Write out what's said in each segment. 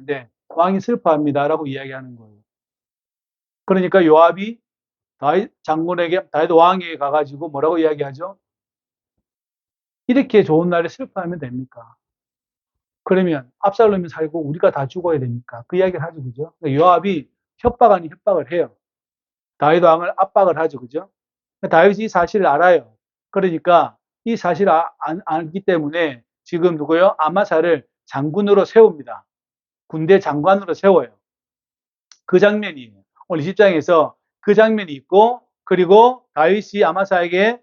되는데 왕이 슬퍼합니다라고 이야기하는 거예요. 그러니까 요압이 다윗 장군에게, 다윗 왕에게 가가지고 뭐라고 이야기하죠? 이렇게 좋은 날에 슬퍼하면 됩니까? 그러면 압살롬이 살고 우리가 다 죽어야 됩니까? 그 이야기를 하죠, 그죠? 그러니까 요압이 협박 아닌 협박을 해요. 다윗 왕을 압박을 하죠, 그죠? 다윗이 이 사실을 알아요. 그러니까 이 사실을 알기 때문에 지금 누구요? 아마사를 장군으로 세웁니다. 군대 장관으로 세워요. 그 장면이에요. 오늘 20장에서 그 장면이 있고, 그리고 다윗이 아마사에게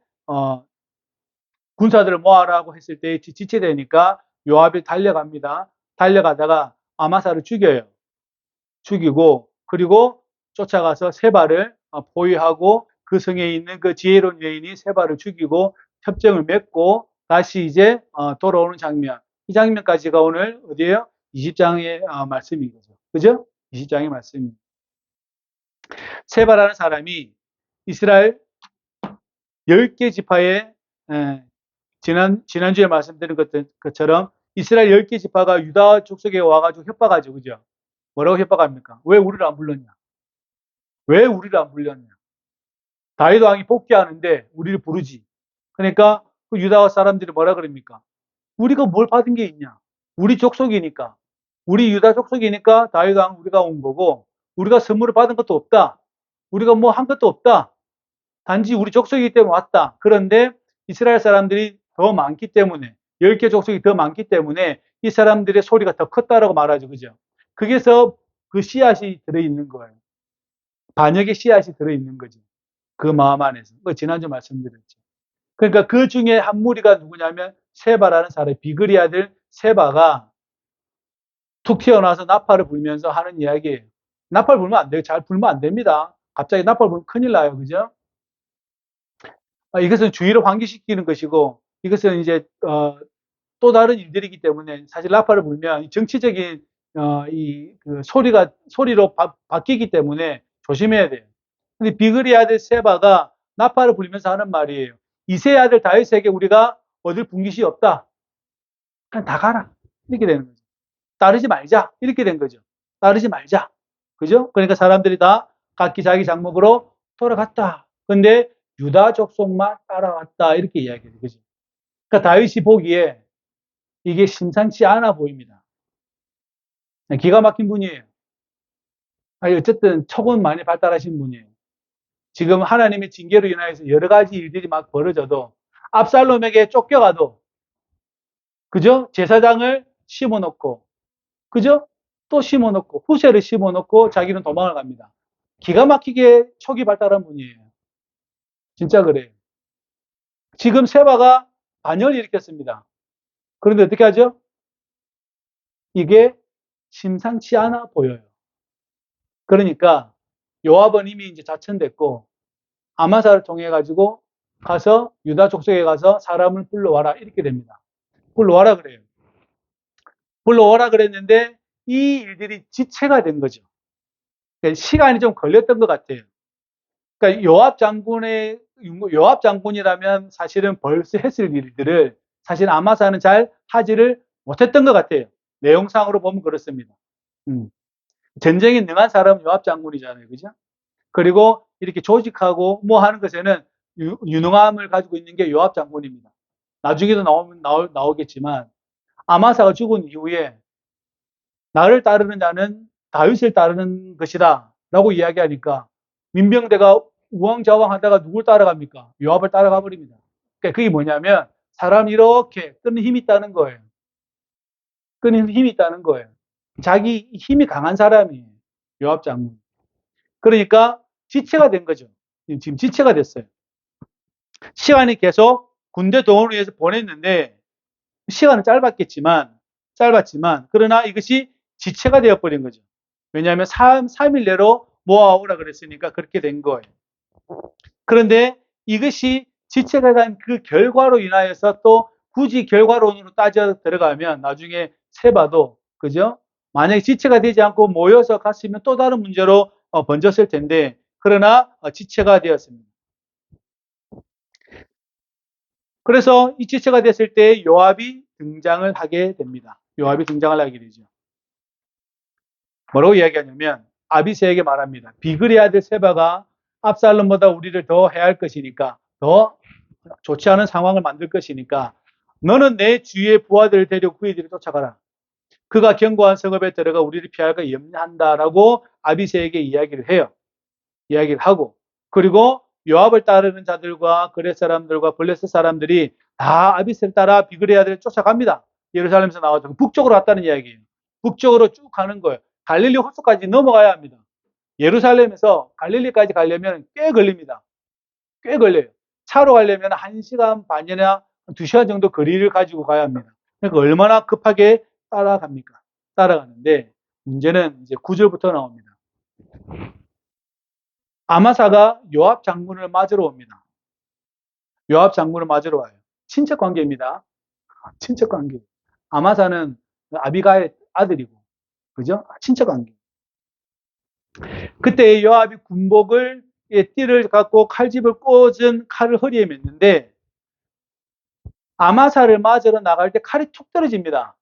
군사들을 모아라고 했을 때 지체되니까 요압이 달려갑니다. 달려가다가 아마사를 죽여요. 죽이고, 그리고 쫓아가서 세바를 포위하고 그 성에 있는 그 지혜로운 여인이 세바를 죽이고 협정을 맺고 다시 이제 돌아오는 장면. 이 장면까지가 오늘 어디에요? 20장의 말씀인 거죠. 그죠? 20장의 말씀이. 세바라는 사람이 이스라엘 10개 지파에 지난주에 말씀드린 것처럼 이스라엘 10개 지파가 유다 족속에 와가지고 협박하죠. 그죠? 뭐라고 협박합니까? 왜 우리를 안 불렀냐? 왜 우리를 안 불렀냐? 다윗 왕이 복귀하는데 우리를 부르지. 그러니까 그 유다 사람들이 뭐라 그럽니까? 우리가 뭘 받은 게 있냐? 우리 족속이니까. 우리 유다 족속이니까 다윗 왕 우리가 온 거고 우리가 선물을 받은 것도 없다. 우리가 뭐 한 것도 없다. 단지 우리 족속이기 때문에 왔다. 그런데 이스라엘 사람들이 더 많기 때문에 10개 족속이 더 많기 때문에 이 사람들의 소리가 더 컸다라고 말하죠. 그죠? 거기서 그 씨앗이 들어있는 거예요. 반역의 씨앗이 들어있는 거죠. 그 마음 안에서. 지난주 말씀드렸죠. 그러니까 그 중에 한 무리가 누구냐면 세바라는 사람, 비그리 아들 세바가 툭 튀어나와서 나팔을 불면서 하는 이야기예요. 나팔 불면 안 돼요. 잘 불면 안 됩니다. 갑자기 나팔 불면 큰일 나요. 그죠? 이것은 주의를 환기시키는 것이고 이것은 이제 또 다른 일들이기 때문에 사실 나팔을 불면 정치적인 그 소리로 바뀌기 때문에 조심해야 돼요. 근데 비그리 아들 세바가 나팔을 불면서 하는 말이에요. 이세 아들 다윗에게 우리가 얻을 분깃이 없다. 그냥 다 가라. 이렇게 되는 거죠. 따르지 말자. 이렇게 된 거죠. 따르지 말자. 그죠? 그러니까 사람들이 다 각기 자기 장목으로 돌아갔다. 근데 유다 족속만 따라왔다. 이렇게 이야기해요. 그죠? 그러니까 다윗이 보기에 이게 심상치 않아 보입니다. 기가 막힌 분이에요. 어쨌든 척은 많이 발달하신 분이에요. 지금 하나님의 징계로 인하여서 여러 가지 일들이 막 벌어져도 압살롬에게 쫓겨가도 그죠? 제사장을 심어놓고 그죠? 또 심어놓고 후세를 심어놓고 자기는 도망을 갑니다. 기가 막히게 촉이 발달한 분이에요. 진짜 그래요. 지금 세바가 반열을 일으켰습니다. 그런데 어떻게 하죠? 이게 심상치 않아 보여요. 그러니까 요압은 이미 이제 자천됐고 아마사를 통해 가지고 가서 유다 족속에 가서 사람을 불러와라 이렇게 됩니다. 불러와라 그래요. 불러와라 그랬는데 이 일들이 지체가 된 거죠. 그러니까 시간이 좀 걸렸던 것 같아요. 그러니까 요압 장군이라면 사실은 벌써 했을 일들을 사실 아마사는 잘 하지를 못했던 것 같아요. 내용상으로 보면 그렇습니다. 전쟁에 능한 사람은 요압 장군이잖아요, 그죠? 그리고 이렇게 조직하고 뭐 하는 것에는 유능함을 가지고 있는 게 요압 장군입니다. 나중에도 나오겠지만 아마사가 죽은 이후에 나를 따르는 자는 다윗을 따르는 것이다 라고 이야기하니까 민병대가 우왕좌왕하다가 누굴 따라갑니까? 요압을 따라가 버립니다. 그러니까 그게 뭐냐면 사람이 이렇게 끄는 힘이 있다는 거예요. 끄는 힘이 있다는 거예요. 자기 힘이 강한 사람이에요. 요압 장군. 그러니까 지체가 된 거죠. 지금 지체가 됐어요. 시간이 계속 군대 동원을 위해서 보냈는데 시간은 짧았지만 그러나 이것이 지체가 되어버린 거죠. 왜냐하면 3일 내로 모아오라 그랬으니까 그렇게 된 거예요. 그런데 이것이 지체가 된 그 결과로 인하여서 또 굳이 결과론으로 따져 들어가면 나중에 세봐도 그죠? 만약에 지체가 되지 않고 모여서 갔으면 또 다른 문제로 번졌을 텐데 그러나 지체가 되었습니다. 그래서 이 지체가 됐을 때 요압이 등장을 하게 됩니다. 요압이 등장을 하게 되죠. 뭐라고 이야기하냐면 아비새에게 말합니다. 비그리 아들 세바가 압살롬보다 우리를 더 해할 것이니까, 더 좋지 않은 상황을 만들 것이니까 너는 내 주위의 부하들을 데리고 그이들을 쫓아가라. 그가 견고한 성읍에 들어가 우리를 피할까 염려한다라고 아비새에게 이야기를 해요. 이야기를 하고, 그리고 요압을 따르는 자들과 그렛 사람들과 블레셋 사람들이 다 아비새를 따라 비그리 아들을 쫓아갑니다. 예루살렘에서 나와서 북쪽으로 왔다는 이야기예요. 북쪽으로 쭉 가는 거예요. 갈릴리 호수까지 넘어가야 합니다. 예루살렘에서 갈릴리까지 가려면 꽤 걸립니다. 꽤 걸려요. 차로 가려면 1시간 반이나 2시간 정도 거리를 가지고 가야 합니다. 그러니까 얼마나 급하게 따라갑니까? 따라가는데 문제는 이제 9절부터 나옵니다. 아마사가 요압 장군을 맞으러 옵니다. 요압 장군을 맞으러 와요. 친척 관계입니다. 친척 관계. 아마사는 아비가의 아들이고, 그죠? 친척 관계. 그때 요압이 군복을, 띠를 갖고 칼집을 꽂은 칼을 허리에 맸는데 아마사를 맞으러 나갈 때 칼이 툭 떨어집니다.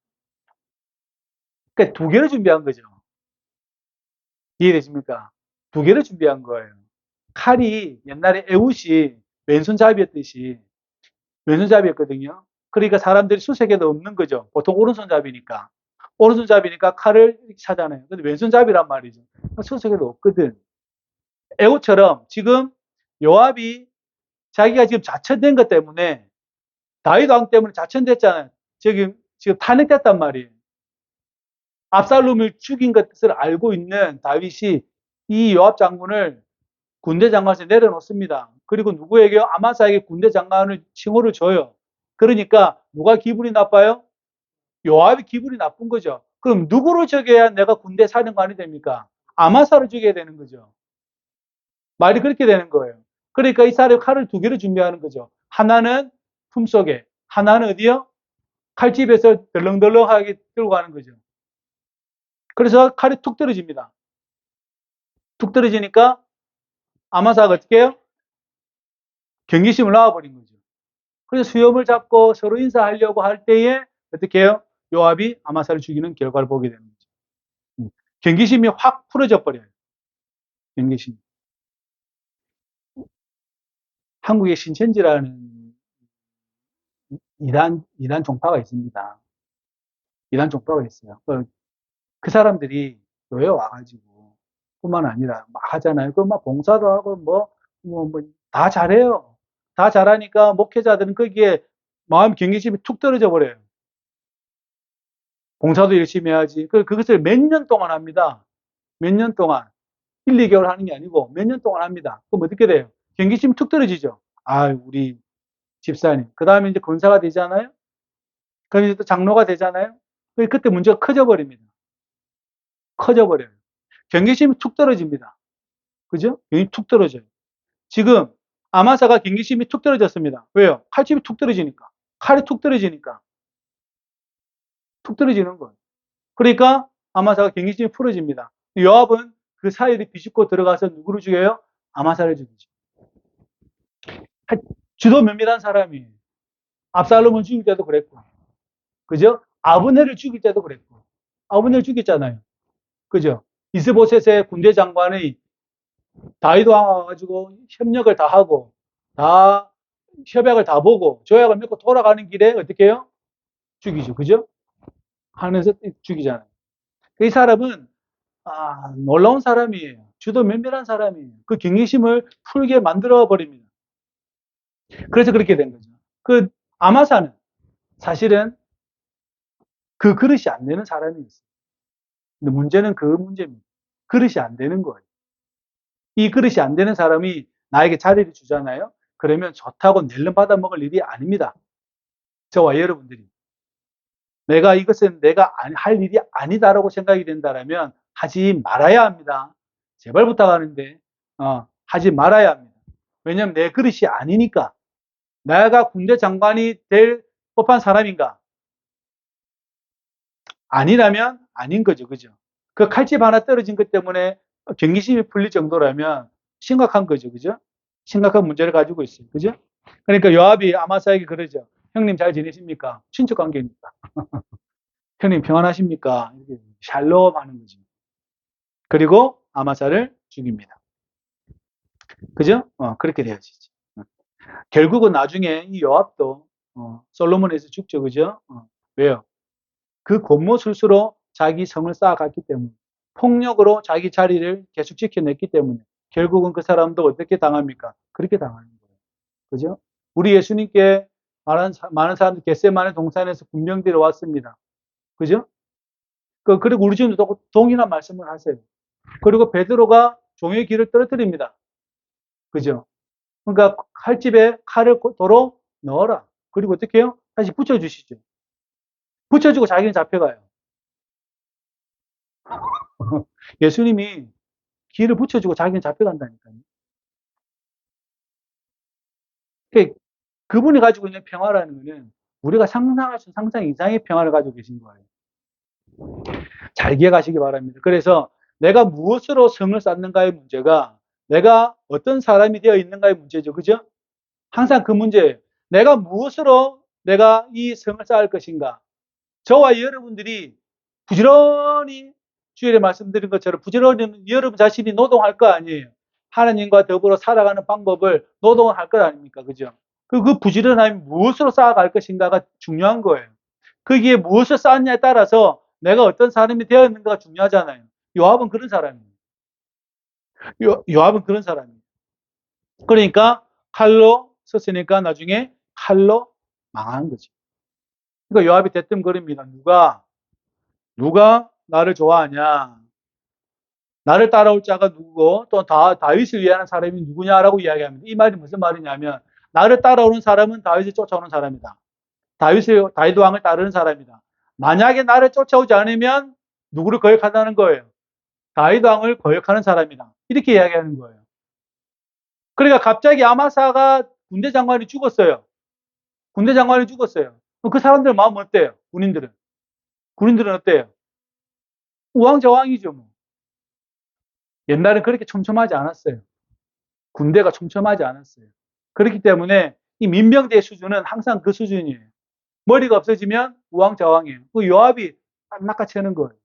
그러니까 2개를 준비한 거죠. 이해되십니까? 2개를 준비한 거예요. 칼이 옛날에 에훗이 왼손잡이였듯이 왼손잡이였거든요. 그러니까 사람들이 수색에도 없는 거죠. 보통 오른손잡이니까. 오른손잡이니까 칼을 이렇게 차잖아요. 근데 왼손잡이란 말이죠. 수색에도 없거든. 에훗처럼 지금 요압이 자기가 지금 자천된 것 때문에, 다윗 왕 때문에 자천됐잖아요. 지금 탄핵됐단 말이에요. 압살롬을 죽인 것을 알고 있는 다윗이 이 요압 장군을 군대 장관에서 내려놓습니다. 그리고 누구에게? 아마사에게 군대 장관을 칭호를 줘요. 그러니까 누가 기분이 나빠요? 요압이 기분이 나쁜 거죠. 그럼 누구를 죽여야 내가 군대 사령관이 됩니까? 아마사를 죽여야 되는 거죠. 말이 그렇게 되는 거예요. 그러니까 이 사람이 칼을 2개를 준비하는 거죠. 하나는 품속에, 하나는 어디요? 칼집에서 덜렁덜렁하게 들고 가는 거죠. 그래서 칼이 툭 떨어집니다. 툭 떨어지니까 아마사가 어떻게 해요? 경계심을 놔버린 거죠. 그래서 수염을 잡고 서로 인사하려고 할 때에 어떻게 해요? 요압이 아마사를 죽이는 결과를 보게 되는 거죠. 경계심이 확 풀어져 버려요. 경계심. 한국에 신천지라는 이단 종파가 있습니다. 이단 종파가 있어요. 그 사람들이 교회 와가지고 뿐만 아니라 막 하잖아요. 막 봉사도 하고 다 잘해요. 다 잘하니까 목회자들은 거기에 마음 경계심이 툭 떨어져 버려요. 봉사도 열심히 해야지. 그것을 몇 년 동안 합니다. 몇 년 동안. 1, 2개월 하는 게 아니고 몇 년 동안 합니다. 그럼 어떻게 돼요? 경계심이 툭 떨어지죠. 아, 우리 집사님. 그 다음에 이제 권사가 되잖아요. 그럼 이제 또 장로가 되잖아요. 그때 문제가 커져 버립니다. 커져 버려요. 경계심이 툭 떨어집니다. 그죠? 여기 툭 떨어져요. 지금 아마사가 경계심이 툭 떨어졌습니다. 왜요? 칼집이 툭 떨어지니까. 칼이 툭 떨어지니까. 툭 떨어지는 거예요. 그러니까 아마사가 경계심이 풀어집니다. 요압은 그 사이를 비집고 들어가서 누구를 죽여요? 아마사를 죽이죠. 주도 면밀한 사람이에요. 압살롬을 죽일 때도 그랬고, 그죠? 아브넬을 죽일 때도 그랬고, 아브넬 죽였잖아요. 그죠? 이스보셋의 군대 장관의 다윗 왕 와가지고 협력을 다 하고, 다 협약을 다 보고, 조약을 맺고 돌아가는 길에 어떻게 해요? 죽이죠. 그죠? 하면서 죽이잖아요. 이 사람은 놀라운 사람이에요. 주도 면밀한 사람이에요. 그 경계심을 풀게 만들어 버립니다. 그래서 그렇게 된 거죠. 그 아마사는 사실은 그 그릇이 안 되는 사람이 있어요. 근데 문제는 그 문제입니다. 그릇이 안 되는 거예요. 이 그릇이 안 되는 사람이 나에게 자리를 주잖아요. 그러면 좋다고 낼름 받아 먹을 일이 아닙니다. 저와 여러분들이. 내가 이것은 내가 할 일이 아니다라고 생각이 된다면 하지 말아야 합니다. 제발 부탁하는데 하지 말아야 합니다. 왜냐하면 내 그릇이 아니니까. 내가 군대 장관이 될 법한 사람인가? 아니라면 아닌 거죠. 그죠? 그 칼집 하나 떨어진 것 때문에 경계심이 풀릴 정도라면 심각한 거죠. 그죠? 심각한 문제를 가지고 있어요. 그죠? 그러니까 요압이 아마사에게 그러죠. 형님 잘 지내십니까? 친척 관계입니까? 형님 평안하십니까? 이렇게 샬롬 하는 거죠. 그리고 아마사를 죽입니다. 그죠? 그렇게 되어지지. 결국은 나중에 이 요압도 솔로몬에서 죽죠. 그죠? 왜요? 그 권모 술수로 자기 성을 쌓아갔기 때문에, 폭력으로 자기 자리를 계속 지켜냈기 때문에 결국은 그 사람도 어떻게 당합니까? 그렇게 당하는 거예요. 그죠? 우리 예수님께 많은 사람들 겟세마네 동산에서 군병들이 왔습니다. 그죠? 그리고 우리 지금도 동일한 말씀을 하세요. 그리고 베드로가 종의 길을 떨어뜨립니다. 그죠? 그러니까 칼집에 칼을 도로 넣어라. 그리고 어떻게 해요? 다시 붙여주시죠. 붙여주고 자기는 잡혀가요. 예수님이 길을 붙여주고 자기는 잡혀간다니까요. 그러니까 그분이 가지고 있는 평화라는 것은 우리가 상상할 수 상상 이상의 평화를 가지고 계신 거예요. 잘 기억하시기 바랍니다. 그래서 내가 무엇으로 성을 쌓는가의 문제가 내가 어떤 사람이 되어 있는가의 문제죠. 그죠? 항상 그 문제예요. 내가 무엇으로 내가 이 성을 쌓을 것인가. 저와 여러분들이 부지런히 주일에 말씀드린 것처럼 부지런히 여러분 자신이 노동할 거 아니에요. 하나님과 더불어 살아가는 방법을 노동을 할 것 아닙니까? 그죠? 그 부지런함이 무엇으로 쌓아갈 것인가가 중요한 거예요. 거기에 무엇을 쌓느냐에 따라서 내가 어떤 사람이 되었는가가 중요하잖아요. 요압은 그런 사람이에요. 요압은 그런 사람이에요. 그러니까 칼로 썼으니까 나중에 칼로 망한 거죠. 그러니까 요압이 대뜸거립니다. 누가 나를 좋아하냐? 나를 따라올 자가 누구고 또 다윗을 위하는 사람이 누구냐라고 이야기합니다. 이 말이 무슨 말이냐면 나를 따라오는 사람은 다윗을 쫓아오는 사람이다. 다윗 왕을 따르는 사람이다. 만약에 나를 쫓아오지 않으면 누구를 거역한다는 거예요. 다윗 왕을 거역하는 사람이다. 이렇게 이야기하는 거예요. 그러니까 갑자기 아마사가 군대 장관이 죽었어요. 군대 장관이 죽었어요. 그 사람들 마음 어때요? 군인들은 어때요? 우왕좌왕이죠. 뭐. 옛날엔 그렇게 촘촘하지 않았어요. 군대가 촘촘하지 않았어요. 그렇기 때문에 이 민병대의 수준은 항상 그 수준이에요. 머리가 없어지면 우왕좌왕이에요. 그 요압이 딱 낚아채는 거예요.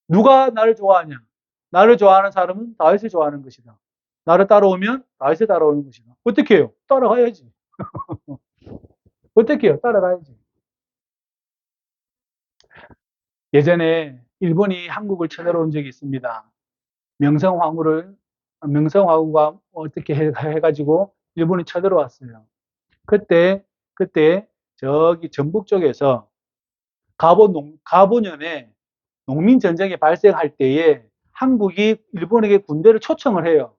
누가 나를 좋아하냐? 나를 좋아하는 사람은 다윗을 좋아하는 것이다. 나를 따라오면 다윗을 따라오는 것이다. 어떻게 해요? 따라가야지. 어떻게 해요? 따라가야지. 예전에 일본이 한국을 쳐들어온 적이 있습니다. 명성황후가 어떻게 해가지고 일본이 쳐들어왔어요. 그때 저기 전북 쪽에서 가보년에 농민전쟁이 발생할 때에 한국이 일본에게 군대를 초청을 해요.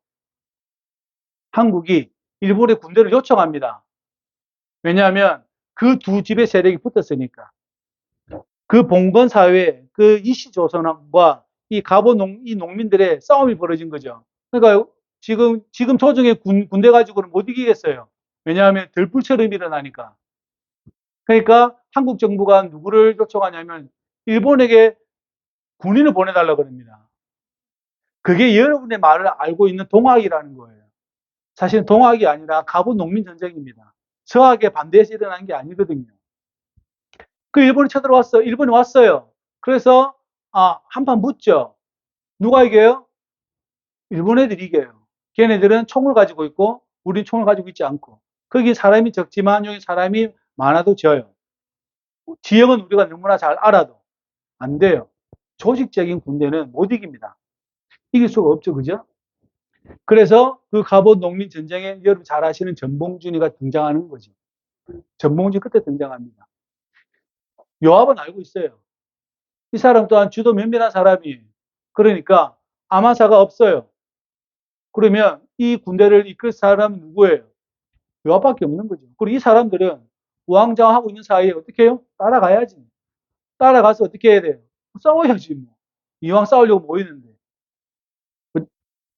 한국이 일본의 군대를 요청합니다. 왜냐하면 그 두 집의 세력이 붙었으니까. 그 봉건 사회, 그 이시조선과 이 농민들의 싸움이 벌어진 거죠. 그러니까 지금 조정의 군대 가지고는 못 이기겠어요. 왜냐하면 들불처럼 일어나니까. 그러니까 한국 정부가 누구를 요청하냐면 일본에게 군인을 보내달라고 합니다. 그게 여러분의 말을 알고 있는 동학이라는 거예요. 사실은 동학이 아니라 가보 농민 전쟁입니다. 서학에 반대해서 일어난 게 아니거든요. 그 일본이 왔어요. 그래서 한판 붙죠. 누가 이겨요? 일본 애들이 이겨요. 걔네들은 총을 가지고 있고 우리는 총을 가지고 있지 않고. 거기 사람이 적지만 여기 사람이 많아도 져요. 지형은 우리가 너무나 잘 알아도 안 돼요. 조직적인 군대는 못 이깁니다. 이길 수가 없죠. 그죠? 그래서 그 갑옷 농민 전쟁에 여러분 잘 아시는 전봉준이가 등장하는 거죠. 전봉준 그때 등장합니다. 요압은 알고 있어요. 이 사람 또한 주도 면밀한 사람이에요. 그러니까 아마사가 없어요. 그러면 이 군대를 이끌 사람은 누구예요? 요압밖에 없는 거죠. 그리고 이 사람들은 우왕좌왕하고 있는 사이에 어떻게 해요? 따라가야지. 따라가서 어떻게 해야 돼요? 싸워야지 뭐. 이왕 싸우려고 모이는데.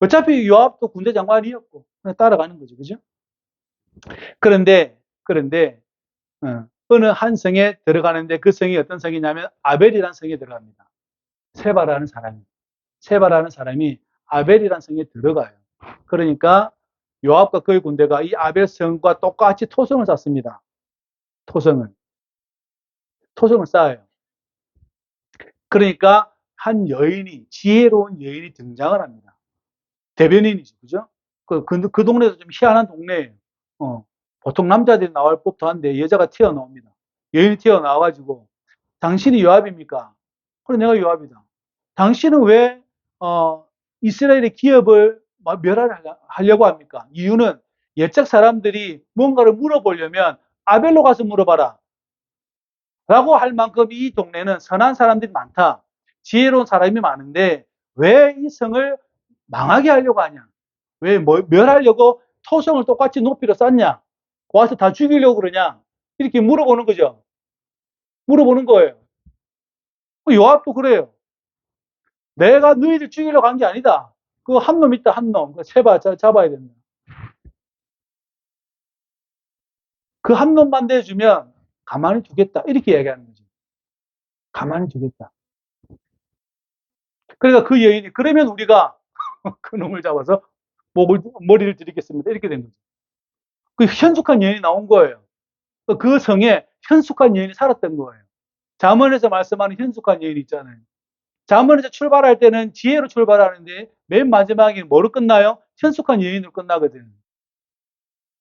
어차피 요압도 군대 장관이었고 그냥 따라가는 거죠. 그죠? 그런데 어느 한 성에 들어가는데 그 성이 어떤 성이냐면 아벨이라는 성에 들어갑니다. 세바라는 사람이 아벨이라는 성에 들어가요. 그러니까 요압과 그의 군대가 이 아벨 성과 똑같이 토성을 쌓습니다. 토성을 쌓아요. 그러니까 한 여인이, 지혜로운 여인이 등장을 합니다. 대변인이죠. 그죠? 그 동네도 좀 희한한 동네예요. 보통 남자들이 나올 법도 한데 여자가 튀어나옵니다. 여인이 튀어나와가지고 당신이 요압입니까? 그래, 내가 요압이다. 당신은 왜 이스라엘의 기업을 멸하려고 합니까? 이유는 옛적 사람들이 뭔가를 물어보려면 아벨로 가서 물어봐라 라고 할 만큼 이 동네는 선한 사람들이 많다. 지혜로운 사람이 많은데 왜 이 성을 망하게 하려고 하냐? 왜 멸하려고 토성을 똑같이 높이로 쌓냐? 와서 다 죽이려고 그러냐? 이렇게 물어보는 거죠. 물어보는 거예요. 요압도 그래요. 내가 너희들 죽이려고 한 게 아니다. 그 한 놈 있다, 한 놈. 그 잡아야 된다. 그 한 놈만 내주면 가만히 두겠다. 이렇게 얘기하는 거죠. 가만히 두겠다. 그러니까 그 여인이, 그러면 우리가 그 놈을 잡아서 머리를 드리겠습니다. 이렇게 된 거죠. 그 현숙한 여인이 나온 거예요. 그 성에 현숙한 여인이 살았던 거예요. 잠언에서 말씀하는 현숙한 여인 있잖아요. 잠언에서 출발할 때는 지혜로 출발하는데 맨 마지막에 뭐로 끝나요? 현숙한 여인으로 끝나거든요.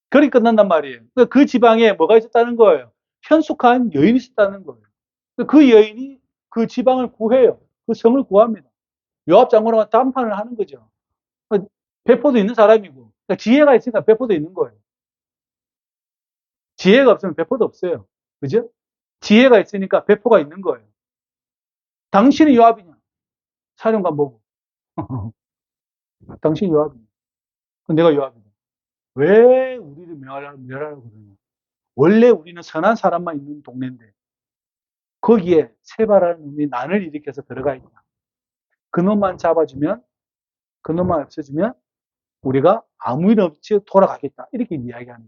그렇게 끝난단 말이에요. 그 지방에 뭐가 있었다는 거예요? 현숙한 여인이 있었다는 거예요. 그 여인이 그 지방을 구해요. 그 성을 구합니다. 요압 장군과談판을 하는 거죠. 배포도 있는 사람이고, 그러니까 지혜가 있으니까 배포도 있는 거예요. 지혜가 없으면 배포도 없어요. 그죠? 지혜가 있으니까 배포가 있는 거예요. 당신이 요압이냐? 사령관 보고. 당신이 요압이냐? 내가 요압이다. 왜 우리를 멸하라고 그러냐? 원래 우리는 선한 사람만 있는 동네인데 거기에 세바라는 놈이 난을 일으켜서 들어가 있다. 그 놈만 잡아주면, 그 놈만 없애주면 우리가 아무 일 없이 돌아가겠다. 이렇게 이야기하는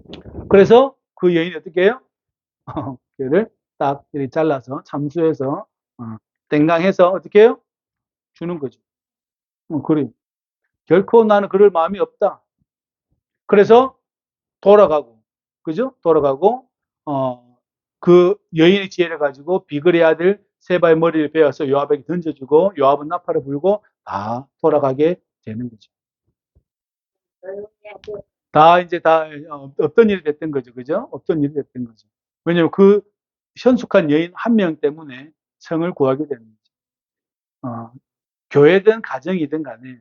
거죠. 그래서 그 여인이 어떻게 해요? 걔를 딱 이렇게 잘라서 참수해서 땡강해서 어떻게 해요? 주는 거죠. 그래. 결코 나는 그럴 마음이 없다. 그래서 돌아가고, 그죠? 돌아가고, 그 여인의 지혜를 가지고 비글의 아들 세바의 머리를 베어서 요압에게 던져주고 요압은 나팔을 불고 다 돌아가게 되는 거죠. 다 없던 일이 됐던 거죠. 그죠? 없던 일이 됐던 거죠. 왜냐면 그 현숙한 여인 한 명 때문에 성을 구하게 되는 거죠. 교회든 가정이든 간에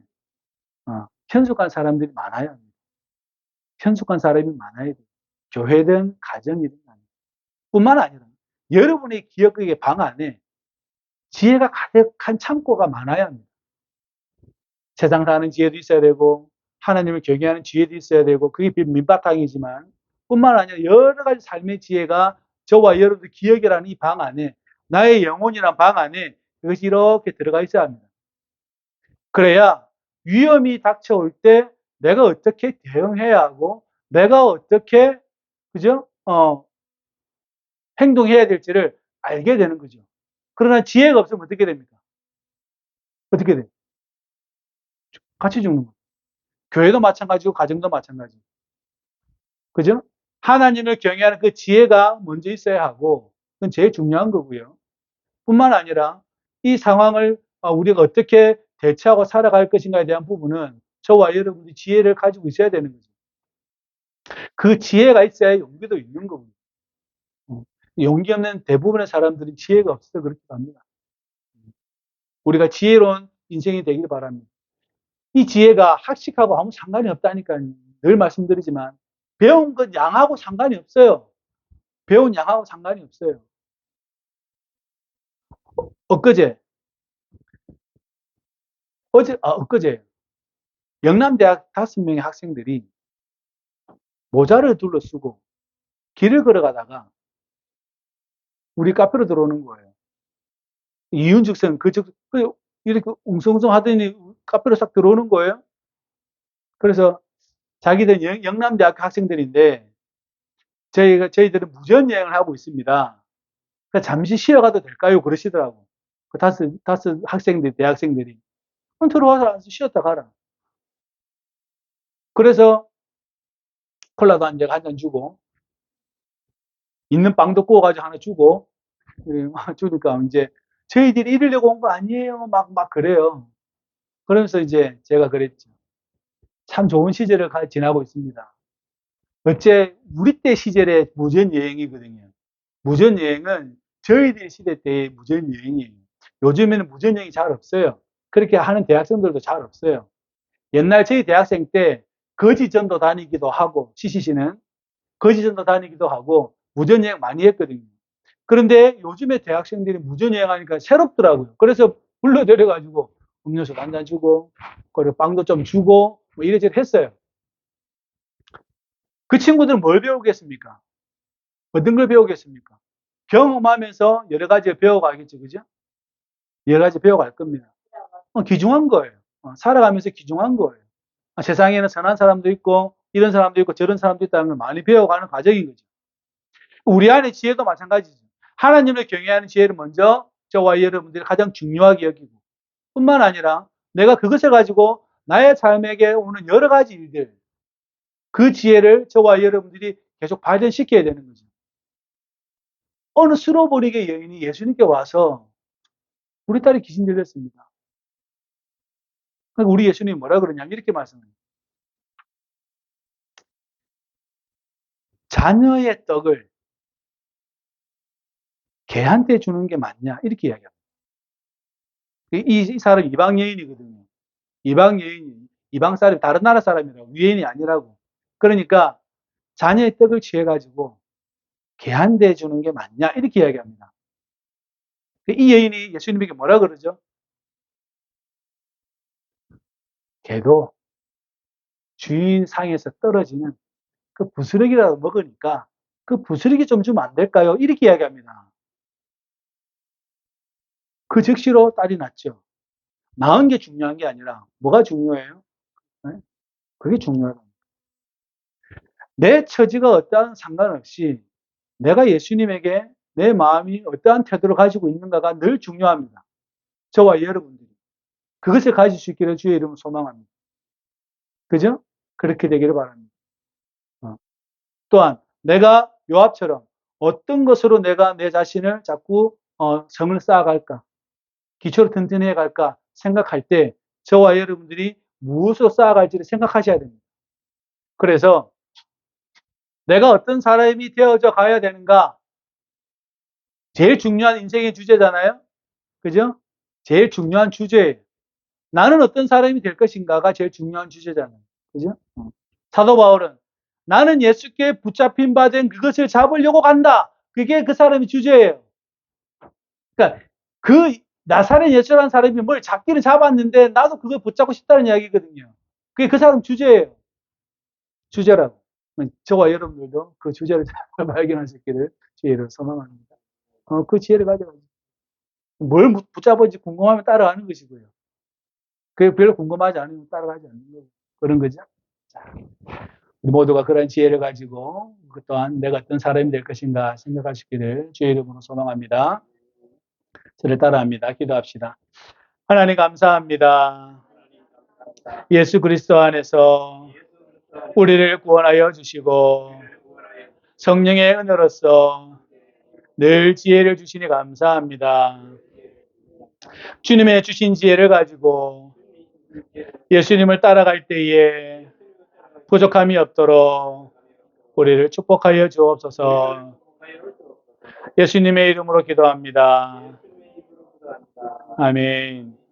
현숙한 사람들이 많아야 합니다. 현숙한 사람이 많아야 돼요. 교회든 가정이든 간에. 뿐만 아니라 여러분의 기억의 방 안에 지혜가 가득한 창고가 많아야 합니다. 세상 사는 지혜도 있어야 되고 하나님을 경외하는 지혜도 있어야 되고 그게 밑바탕이지만 뿐만 아니라 여러 가지 삶의 지혜가 저와 여러분들 기억이라는 이 방 안에 나의 영혼이라는 방 안에 그것이 이렇게 들어가 있어야 합니다. 그래야 위험이 닥쳐올 때 내가 어떻게 대응해야 하고 내가 어떻게 그죠? 행동해야 될지를 알게 되는 거죠. 그러나 지혜가 없으면 어떻게 됩니까? 어떻게 돼요? 같이 죽는 거예요. 교회도 마찬가지고 가정도 마찬가지고. 그죠? 하나님을 경외하는 그 지혜가 먼저 있어야 하고 그건 제일 중요한 거고요. 뿐만 아니라 이 상황을 우리가 어떻게 대처하고 살아갈 것인가에 대한 부분은 저와 여러분이 지혜를 가지고 있어야 되는 거죠. 그 지혜가 있어야 용기도 있는 거고요. 용기 없는 대부분의 사람들이 지혜가 없어서 그렇게 갑니다. 우리가 지혜로운 인생이 되길 바랍니다. 이 지혜가 학식하고 아무 상관이 없다니까요. 늘 말씀드리지만 배운 것 양하고 상관이 없어요. 배운 양하고 상관이 없어요. 엊그제 영남대학 5명의 학생들이 모자를 둘러쓰고 길을 걸어가다가 우리 카페로 들어오는 거예요. 이윤죽선 이렇게 웅성웅성 하더니 카페로 싹 들어오는 거예요. 그래서 자기들 영남대학 학생들인데 저희들은 무전여행을 하고 있습니다. 그러니까 잠시 쉬어가도 될까요? 그러시더라고. 그 다섯 학생들, 대학생들이. 그럼 들어와서 쉬었다 가라. 그래서 콜라도 한 잔 주고, 있는 빵도 구워가지고 하나 주고, 주니까 이제 저희들이 이러려고 온 거 아니에요. 막 그래요. 그러면서 이제 제가 그랬죠. 참 좋은 시절을 지나고 있습니다. 어째 우리 때 시절의 무전여행이거든요. 무전여행은 저희들 시대 때의 무전여행이에요. 요즘에는 무전여행이 잘 없어요. 그렇게 하는 대학생들도 잘 없어요. 옛날 저희 대학생 때 거지전도 다니기도 하고, CCC는 거지전도 다니기도 하고 무전여행 많이 했거든요. 그런데 요즘에 대학생들이 무전여행 하니까 새롭더라고요. 그래서 불러들여가지고 음료수 한잔 주고, 그리고 빵도 좀 주고, 뭐 이래저래 했어요. 그 친구들은 뭘 배우겠습니까? 어떤 걸 배우겠습니까? 경험하면서 여러 가지 배워가겠죠, 그죠? 여러 가지 배워갈 겁니다. 귀중한 거예요. 살아가면서 귀중한 거예요. 세상에는 선한 사람도 있고, 이런 사람도 있고, 저런 사람도 있다는 걸 많이 배워가는 과정인 거죠. 우리 안의 지혜도 마찬가지죠. 하나님을 경외하는 지혜를 먼저 저와 여러분들이 가장 중요하게 여기고, 뿐만 아니라 내가 그것을 가지고 나의 삶에게 오는 여러 가지 일들, 그 지혜를 저와 여러분들이 계속 발전시켜야 되는 거죠. 어느 스로보니게 여인이 예수님께 와서 우리 딸이 귀신 들렸습니다. 그러니까 우리 예수님이 뭐라 그러냐면 이렇게 말씀해요. 자녀의 떡을 개한테 주는 게 맞냐? 이렇게 이야기합니다. 이 사람 이방 여인이거든요. 이방 여인이, 이방 사람, 다른 나라 사람이라고, 유엔이 아니라고. 그러니까 자녀의 떡을 취해가지고 개한테 주는 게 맞냐? 이렇게 이야기합니다. 이 여인이 예수님에게 뭐라 그러죠? 개도 주인 상에서 떨어지는 그 부스러기라도 먹으니까 그 부스러기 좀 주면 안 될까요? 이렇게 이야기합니다. 그 즉시로 딸이 났죠. 낳은 게 중요한 게 아니라 뭐가 중요해요? 네? 그게 중요하다. 내 처지가 어떠한 상관없이 내가 예수님에게 내 마음이 어떠한 태도를 가지고 있는가가 늘 중요합니다. 저와 여러분들이. 그것을 가질 수 있기를 주의 이름으로 소망합니다. 그죠? 그렇게 되기를 바랍니다. 또한 내가 요압처럼 어떤 것으로 내가 내 자신을 자꾸 성을 쌓아갈까, 기초를 튼튼해 갈까 생각할 때 저와 여러분들이 무엇으로 쌓아갈지를 생각하셔야 됩니다. 그래서 내가 어떤 사람이 되어져 가야 되는가, 제일 중요한 인생의 주제잖아요. 그죠? 제일 중요한 주제예요. 나는 어떤 사람이 될 것인가가 제일 중요한 주제잖아요. 그죠? 사도 바울은 나는 예수께 붙잡힌 바 된 그것을 잡으려고 간다. 그게 그 사람의 주제예요. 그러니까 그 나사렛 예수라는 사람이 뭘 잡기는 잡았는데 나도 그걸 붙잡고 싶다는 이야기거든요. 그게 그 사람 주제예요. 주제라고. 저와 여러분들도 그 주제를 잘 발견할 수 있기를 주의를 소망합니다. 그 지혜를 가져가지고 뭘 붙잡을지 궁금하면 따라가는 것이고요. 그게 별로 궁금하지 않으면 따라가지 않는 거고 그런 거죠. 자, 우리 모두가 그런 지혜를 가지고 그 또한 내가 어떤 사람이 될 것인가 생각하시기를 주의 이름으로 소망합니다. 저를 따라합니다. 기도합시다. 하나님 감사합니다. 예수 그리스도 안에서 우리를 구원하여 주시고 성령의 은혜로서 늘 지혜를 주시니 감사합니다. 주님의 주신 지혜를 가지고 예수님을 따라갈 때에 부족함이 없도록 우리를 축복하여 주옵소서. 예수님의 이름으로 기도합니다. 아멘.